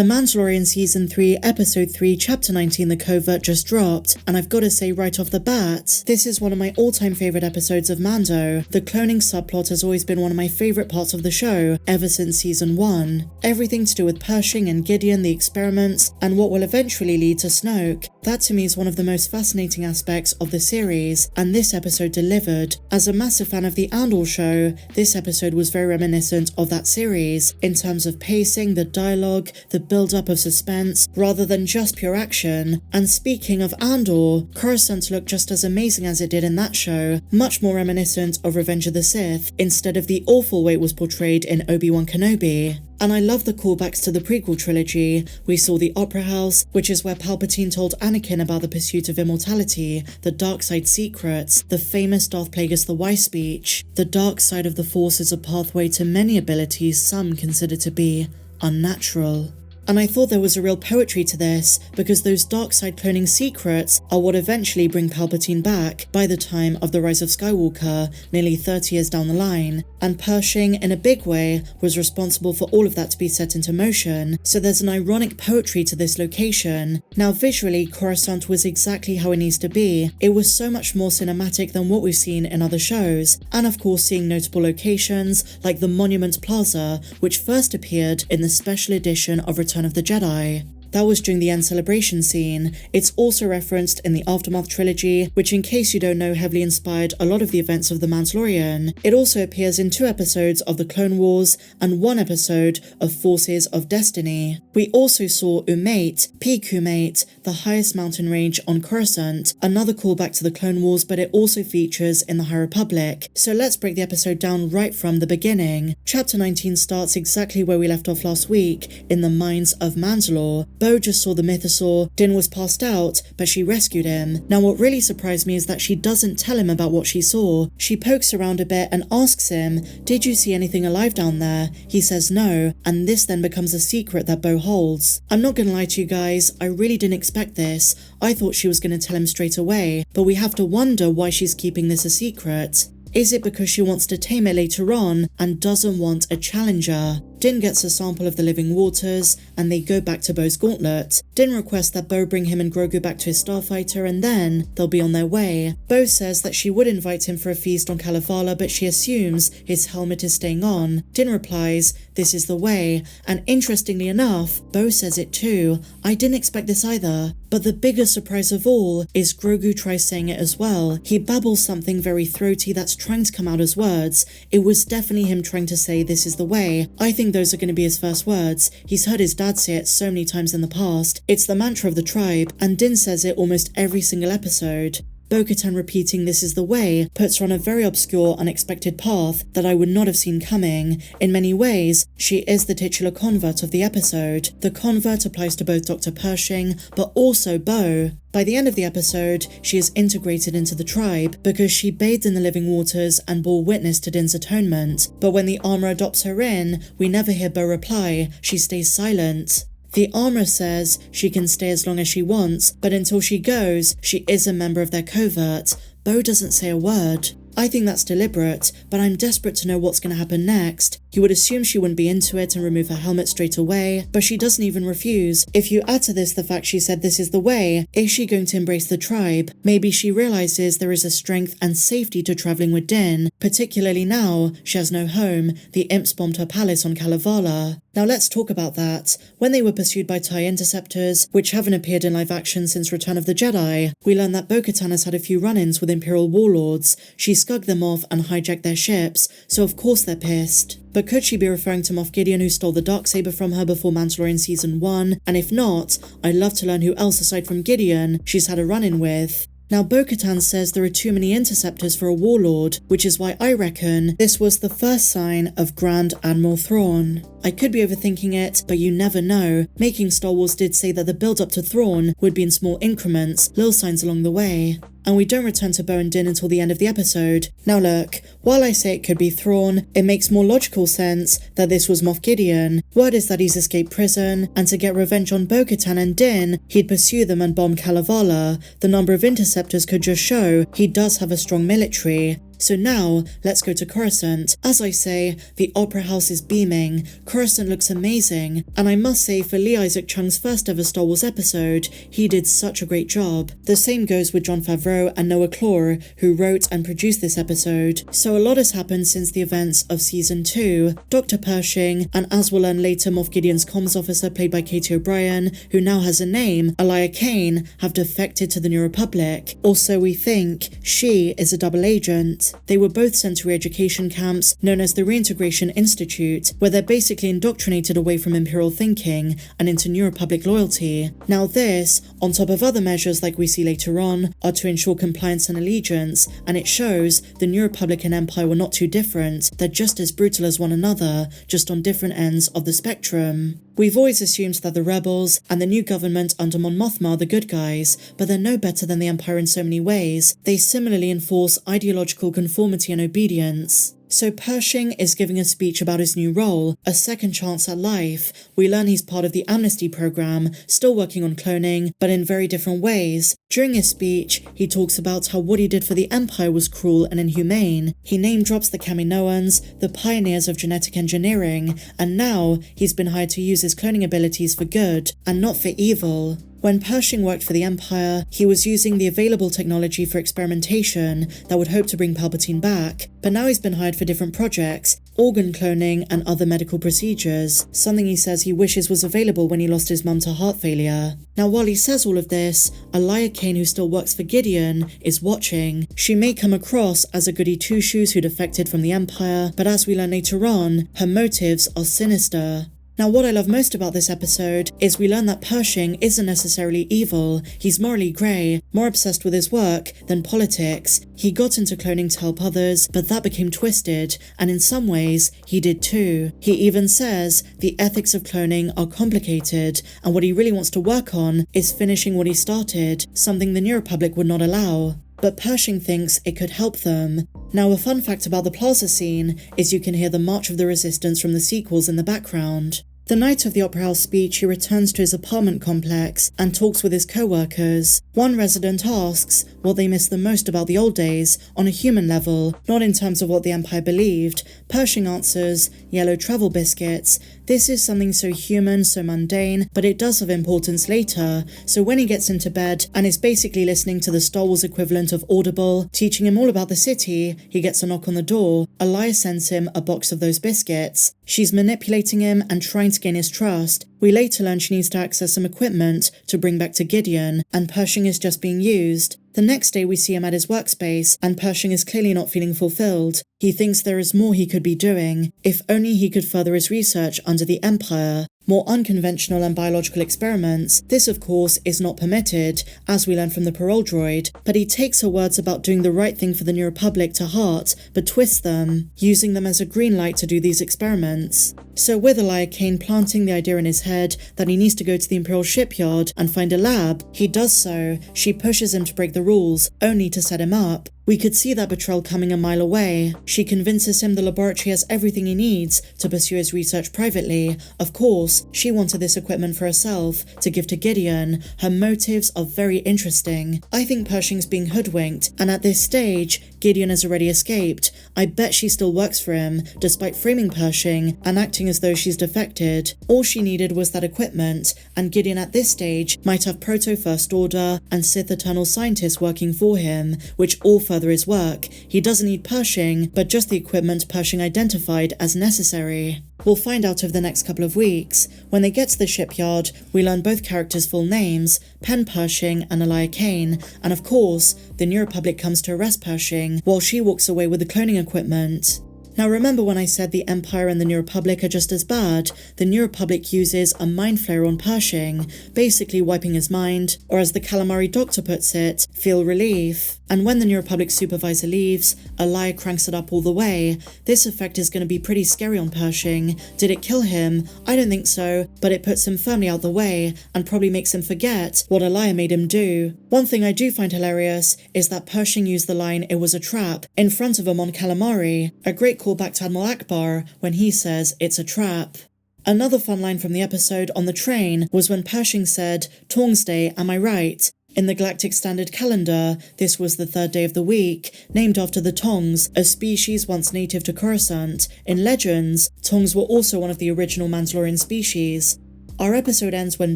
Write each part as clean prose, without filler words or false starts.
The Mandalorian Season 3, Episode 3, Chapter 19, The Covert just dropped, and I've gotta say right off the bat, this is one of my all-time favourite episodes of Mando. The cloning subplot has always been one of my favourite parts of the show, ever since Season 1. Everything to do with Pershing and Gideon, the experiments, and what will eventually lead to Snoke. That to me is one of the most fascinating aspects of the series, and this episode delivered. As a massive fan of the Andor show, this episode was very reminiscent of that series, in terms of pacing, the dialogue, the build-up of suspense, rather than just pure action. And speaking of Andor, Coruscant looked just as amazing as it did in that show, much more reminiscent of Revenge of the Sith, instead of the awful way it was portrayed in Obi-Wan Kenobi. And I love the callbacks to the prequel trilogy. We saw the Opera House, which is where Palpatine told Anakin about the pursuit of immortality, the dark side secrets, the famous Darth Plagueis the Wise speech. The dark side of the Force is a pathway to many abilities some consider to be unnatural. And I thought there was a real poetry to this, because those dark side cloning secrets are what eventually bring Palpatine back by the time of the Rise of Skywalker, nearly 30 years down the line, and Pershing, in a big way, was responsible for all of that to be set into motion, so there's an ironic poetry to this location. Now visually, Coruscant was exactly how it needs to be. It was so much more cinematic than what we've seen in other shows, and of course seeing notable locations like the Monument Plaza, which first appeared in the special edition of Return of the Jedi. That was during the end celebration scene. It's also referenced in the Aftermath trilogy, which in case you don't know heavily inspired a lot of the events of The Mandalorian. It also appears in 2 episodes of The Clone Wars and 1 episode of Forces of Destiny. We also saw Umate, Peak Umate, the highest mountain range on Coruscant, another callback to The Clone Wars, but it also features in the High Republic. So let's break the episode down right from the beginning. Chapter 19 starts exactly where we left off last week, in the mines of Mandalore. Bo just saw the mythosaur, Din was passed out, but she rescued him. Now what really surprised me is that she doesn't tell him about what she saw. She pokes around a bit and asks him, "Did you see anything alive down there?" He says no, and this then becomes a secret that Bo holds. I'm not gonna lie to you guys, I really didn't expect this. I thought she was gonna tell him straight away, but we have to wonder why she's keeping this a secret. Is it because she wants to tame it later on and doesn't want a challenger? Din gets a sample of the living waters, and they go back to Bo's gauntlet. Din requests that Bo bring him and Grogu back to his starfighter, and then they'll be on their way. Bo says that she would invite him for a feast on Kalevala, but she assumes his helmet is staying on. Din replies, "This is the way," and interestingly enough, Bo says it too. I didn't expect this either. But the biggest surprise of all is Grogu tries saying it as well. He babbles something very throaty that's trying to come out as words. It was definitely him trying to say "this is the way." I think those are going to be his first words. He's heard his dad say it so many times in the past. It's the mantra of the tribe, and Din says it almost every single episode. Bo-Katan repeating "this is the way" puts her on a very obscure, unexpected path that I would not have seen coming. In many ways, she is the titular convert of the episode. The convert applies to both Dr Pershing, but also Bo. By the end of the episode, she is integrated into the tribe because she bathed in the living waters and bore witness to Din's atonement. But when the armor adopts her in, we never hear Bo reply. She stays silent. The armor says she can stay as long as she wants, but until she goes, she is a member of their covert. Bo doesn't say a word. I think that's deliberate, but I'm desperate to know what's going to happen next. You would assume she wouldn't be into it and remove her helmet straight away, but she doesn't even refuse. If you add to this the fact she said "this is the way," is she going to embrace the tribe? Maybe she realizes there is a strength and safety to traveling with Din, particularly now she has no home. The imps bombed her palace on Kalevala. Now let's talk about that. When they were pursued by TIE interceptors, which haven't appeared in live action since Return of the Jedi, we learn that Bo-Katan has had a few run-ins with Imperial warlords. She scugged them off and hijacked their ships, so of course they're pissed. But could she be referring to Moff Gideon, who stole the Darksaber from her before Mandalorian Season 1? And if not, I'd love to learn who else aside from Gideon she's had a run-in with. Now Bo-Katan says there are too many interceptors for a warlord, which is why I reckon this was the first sign of Grand Admiral Thrawn. I could be overthinking it, but you never know. Making Star Wars did say that the build-up to Thrawn would be in small increments, little signs along the way. And we don't return to Bo and Din until the end of the episode. Now look, while I say it could be Thrawn, it makes more logical sense that this was Moff Gideon. Word is that he's escaped prison, and to get revenge on Bo-Katan and Din, he'd pursue them and bomb Kalevala. The number of interceptors could just show he does have a strong military. So now, let's go to Coruscant. As I say, the Opera House is beaming, Coruscant looks amazing, and I must say for Lee Isaac Chung's first ever Star Wars episode, he did such a great job. The same goes with Jon Favreau and Noah Clore, who wrote and produced this episode. So a lot has happened since the events of Season 2. Dr Pershing, and as we'll learn later, Moff Gideon's comms officer played by Katie O'Brien, who now has a name, Elia Kane, have defected to the New Republic. Also, we think she is a double agent. They were both sent to re-education camps known as the Reintegration Institute, where they're basically indoctrinated away from Imperial thinking and into New Republic loyalty. Now this, on top of other measures like we see later on, are to ensure compliance and allegiance, and it shows the New Republic and Empire were not too different, they're just as brutal as one another, just on different ends of the spectrum. We've always assumed that the rebels and the new government under Mon Mothma are the good guys, but they're no better than the Empire in so many ways. They similarly enforce ideological conformity and obedience. So Pershing is giving a speech about his new role, a second chance at life. We learn he's part of the amnesty program, still working on cloning, but in very different ways. During his speech, he talks about how what he did for the Empire was cruel and inhumane. He name drops the Kaminoans, the pioneers of genetic engineering, and now he's been hired to use his cloning abilities for good, and not for evil. When Pershing worked for the Empire, he was using the available technology for experimentation that would hope to bring Palpatine back, but now he's been hired for different projects, organ cloning and other medical procedures, something he says he wishes was available when he lost his mum to heart failure. Now while he says all of this, Elia Kane, who still works for Gideon, is watching. She may come across as a goody two-shoes who defected from the Empire, but as we learn later on, her motives are sinister. Now what I love most about this episode is we learn that Pershing isn't necessarily evil. He's morally grey, more obsessed with his work than politics. He got into cloning to help others, but that became twisted, and in some ways, he did too. He even says the ethics of cloning are complicated, and what he really wants to work on is finishing what he started, something the New Republic would not allow. But Pershing thinks it could help them. Now a fun fact about the plaza scene is you can hear the March of the Resistance from the sequels in the background. The night of the Opera House speech, he returns to his apartment complex and talks with his co-workers. One resident asks what they miss the most about the old days on a human level, not in terms of what the Empire believed. Pershing answers, yellow travel biscuits. This is something so human, so mundane, but it does have importance later. So when he gets into bed and is basically listening to the Star Wars equivalent of Audible, teaching him all about the city, he gets a knock on the door. Elia sends him a box of those biscuits. She's manipulating him and trying to gain his trust. We later learn she needs to access some equipment to bring back to Gideon, and Pershing is just being used. The next day we see him at his workspace, and Pershing is clearly not feeling fulfilled. He thinks there is more he could be doing, if only he could further his research under the Empire. More unconventional and biological experiments. This, of course, is not permitted, as we learn from the parole droid, but he takes her words about doing the right thing for the New Republic to heart, but twists them, using them as a green light to do these experiments. So with Elia Kane planting the idea in his head that he needs to go to the Imperial shipyard and find a lab, he does so. She pushes him to break the rules, only to set him up. We could see that betrayal coming a mile away. She convinces him the laboratory has everything he needs to pursue his research privately. Of course, she wanted this equipment for herself, to give to Gideon. Her motives are very interesting. I think Pershing's being hoodwinked, and at this stage, Gideon has already escaped. I bet she still works for him, despite framing Pershing and acting as though she's defected. All she needed was that equipment, and Gideon at this stage might have Proto-First Order and Sith Eternal Scientists working for him, which all further his work. He doesn't need Pershing, but just the equipment Pershing identified as necessary. We'll find out over the next couple of weeks. When they get to the shipyard, we learn both characters' full names, Pen Pershing and Elia Kane, and of course, the New Republic comes to arrest Pershing while she walks away with the cloning equipment. Now remember when I said the Empire and the New Republic are just as bad? The New Republic uses a mind flare on Pershing, basically wiping his mind, or as the calamari doctor puts it, feel relief. And when the New Republic supervisor leaves, Elia cranks it up all the way. This effect is going to be pretty scary on Pershing. Did it kill him? I don't think so, but it puts him firmly out the way, and probably makes him forget what Elia made him do. One thing I do find hilarious is that Pershing used the line "it was a trap" in front of him on calamari, a great callback to Admiral Akbar when he says it's a trap. Another fun line from the episode on the train was when Pershing said, "Taungsday, am I right?" In the Galactic Standard Calendar, this was the third day of the week, named after the Taungs, a species once native to Coruscant. In Legends, Taungs were also one of the original Mandalorian species. Our episode ends when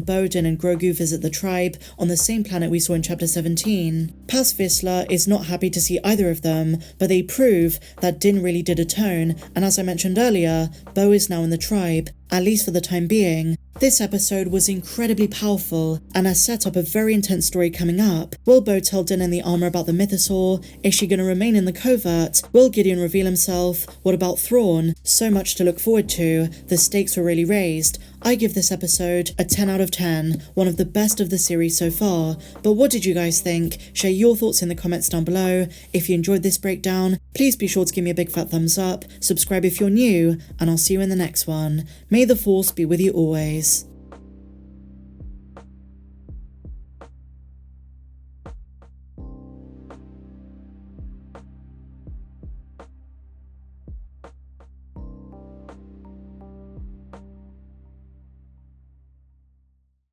Bo, Din and Grogu visit the tribe on the same planet we saw in Chapter 17. Paz Vizsla is not happy to see either of them, but they prove that Din really did atone, and as I mentioned earlier, Bo is now in the tribe, at least for the time being. This episode was incredibly powerful and has set up a very intense story coming up. Will Bo tell Din in the armor about the mythosaur? Is she going to remain in the covert? Will Gideon reveal himself? What about Thrawn? So much to look forward to. The stakes were really raised. I give this episode a 10 out of 10, one of the best of the series so far. But what did you guys think? Share your thoughts in the comments down below. If you enjoyed this breakdown, please be sure to give me a big fat thumbs up, subscribe if you're new, and I'll see you in the next one. May the Force be with you always.